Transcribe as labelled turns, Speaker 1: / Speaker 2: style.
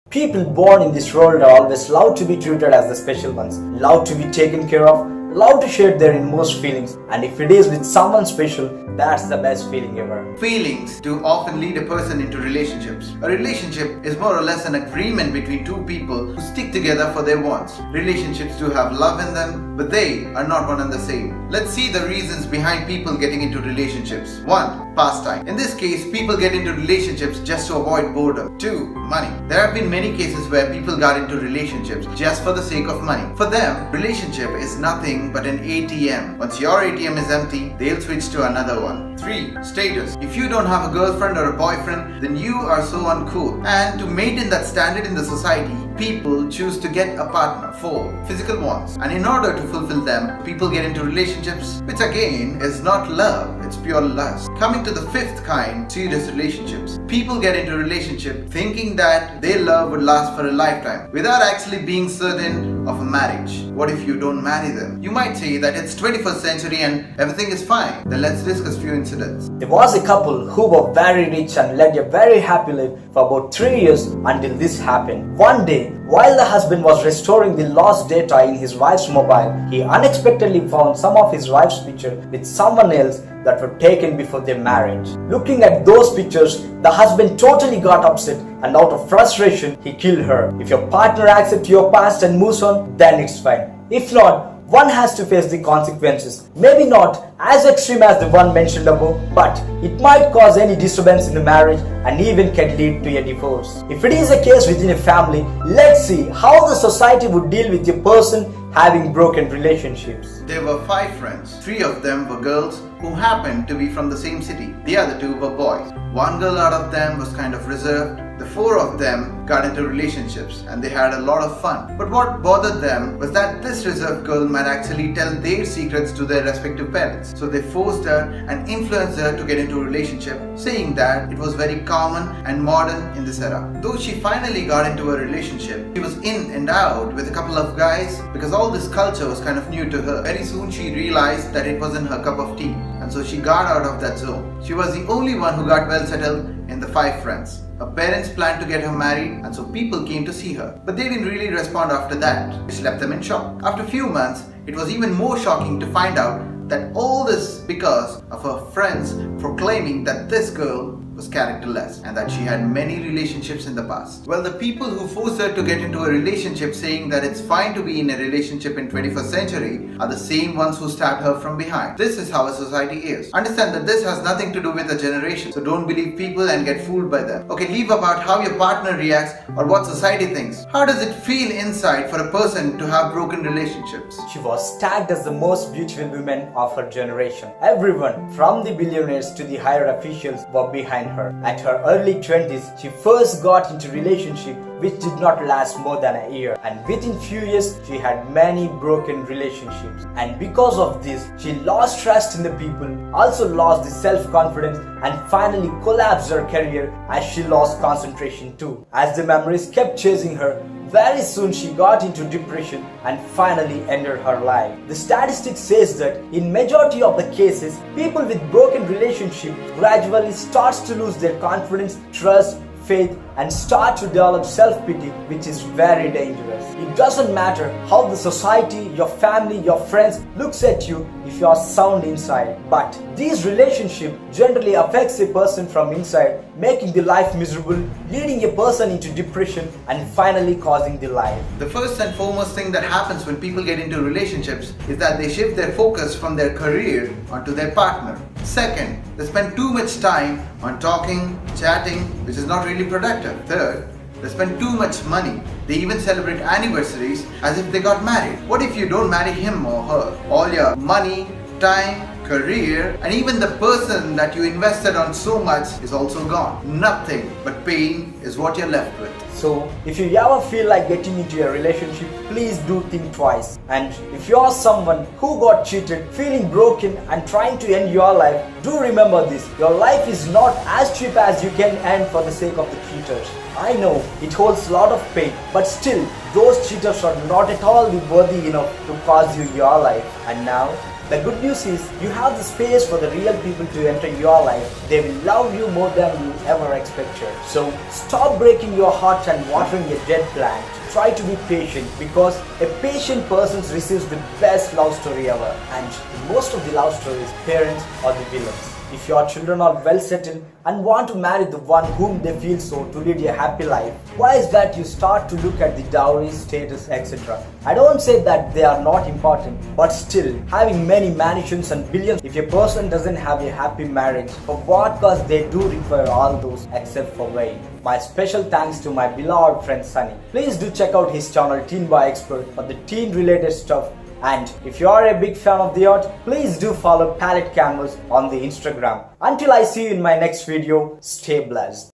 Speaker 1: People born in this world are always loved to be treated as the special ones, loved to be taken care of, loved to share their inmost feelings, and if it is with someone special, that's the best feeling ever.
Speaker 2: Feelings do often lead a person into relationships. A relationship is more or less an agreement between two people who stick together for their wants. Relationships do have love in them, but they are not one and the same. Let's see the reasons behind people getting into relationships. 1. Pastime. In this case, people get into relationships just to avoid boredom. 2. Money. There have been many cases where people got into relationships just for the sake of money. For them, relationship is nothing but an ATM. Once your ATM is empty, they'll switch to another one. 3. Status. If you don't have a girlfriend or a boyfriend, then you are so uncool. And to maintain that standard in the society, people choose to get a partner. 4. Physical wants. And in order to fulfill them, people get into relationships, which again is not love, it's pure lust. Coming to the 5th kind, serious relationships. People get into relationship thinking that their love would last for a lifetime without actually being certain of a marriage. What if you don't marry them? You might say that it's 21st century and everything is fine. Then let's discuss few incidents.
Speaker 1: There was a couple who were very rich and led a very happy life for about 3 years until this happened. One day, while the husband was restoring the lost data in his wife's mobile, he unexpectedly found some of his wife's pictures with someone else that were taken before their marriage. Looking at those pictures, the husband totally got upset and out of frustration, he killed her. If your partner accepts your past and moves on, then it's fine. If not, one has to face the consequences. Maybe not as extreme as the one mentioned above, but it might cause any disturbance in the marriage and even can lead to a divorce. If it is a case within a family, let's see how the society would deal with a person having broken relationships.
Speaker 2: There were 5 friends. 3 of them were girls who happened to be from the same city. The other 2 were boys. One girl out of them was kind of reserved. The 4 of them got into relationships and they had a lot of fun. But what bothered them was that this reserved girl might actually tell their secrets to their respective parents. So they forced her and influenced her to get into a relationship, saying that it was very common and modern in this era. Though she finally got into a relationship, she was in and out with a couple of guys because all this culture was kind of new to her. Very soon she realized that it wasn't her cup of tea, and so she got out of that zone. She was the only one who got well settled in the 5 friends. Her parents planned to get her married, and so people came to see her. But they didn't really respond after that, which left them in shock. After a few months, it was even more shocking to find out that all this because of her friends proclaiming that this girl was characterless and that she had many relationships in the past. Well, the people who forced her to get into a relationship saying that it's fine to be in a relationship in 21st century are the same ones who stabbed her from behind. This is how a society is. Understand that this has nothing to do with a generation, so don't believe people and get fooled by them. Okay, leave about how your partner reacts or what society thinks. How does it feel inside for a person to have broken relationships?
Speaker 1: She was tagged as the most beautiful woman of her generation. Everyone, from the billionaires to the higher officials, were behind her. At her early 20s, she first got into relationship which did not last more than a year, and within few years she had many broken relationships, and because of this she lost trust in the people, also lost the self-confidence, and finally collapsed her career as she lost concentration too. As the memories kept chasing her, very soon she got into depression and finally ended her life. The statistics says that in majority of the cases, people with broken relationship gradually starts to lose their confidence, trust, faith, and start to develop self-pity, which is very dangerous. It doesn't matter how the society, your family, your friends looks at you if you are sound inside. But these relationships generally affects a person from inside, making the life miserable, leading a person into depression, and finally causing the life.
Speaker 2: The first and foremost thing that happens when people get into relationships is that they shift their focus from their career onto their partner. Second, they spend too much time on talking, chatting, which is not really productive. Third, they spend too much money. They even celebrate anniversaries as if they got married. What if you don't marry him or her? All your money, time, career, and even the person that you invested on so much is also gone. Nothing but pain is what you're left with.
Speaker 1: So, if you ever feel like getting into a relationship, please do think twice. And if you are someone who got cheated, feeling broken and trying to end your life, do remember this. Your life is not as cheap as you can end for the sake of the cheaters. I know it holds a lot of pain, but still, those cheaters are not at all worthy enough to cause you your life. And now, The good news is you have the space for the real people to enter your life. They will love you more than you ever expected. So stop breaking your heart and watering a dead plant. Try to be patient, because a patient person receives the best love story ever. And in most of the love stories, parents are the villains. If your children are well settled and want to marry the one whom they feel so to lead a happy life, why is that you start to look at the dowry, status, etc. I don't say that they are not important, but still, having many mansions and billions, if a person doesn't have a happy marriage, for what cause they do require all those except for weight. My special thanks to my beloved friend Sunny. Please do check out his channel Teen Boy Expert for the teen related stuff. And if you are a big fan of the art, please do follow Palette Canvas on the Instagram. Until I see you in my next video, stay blessed.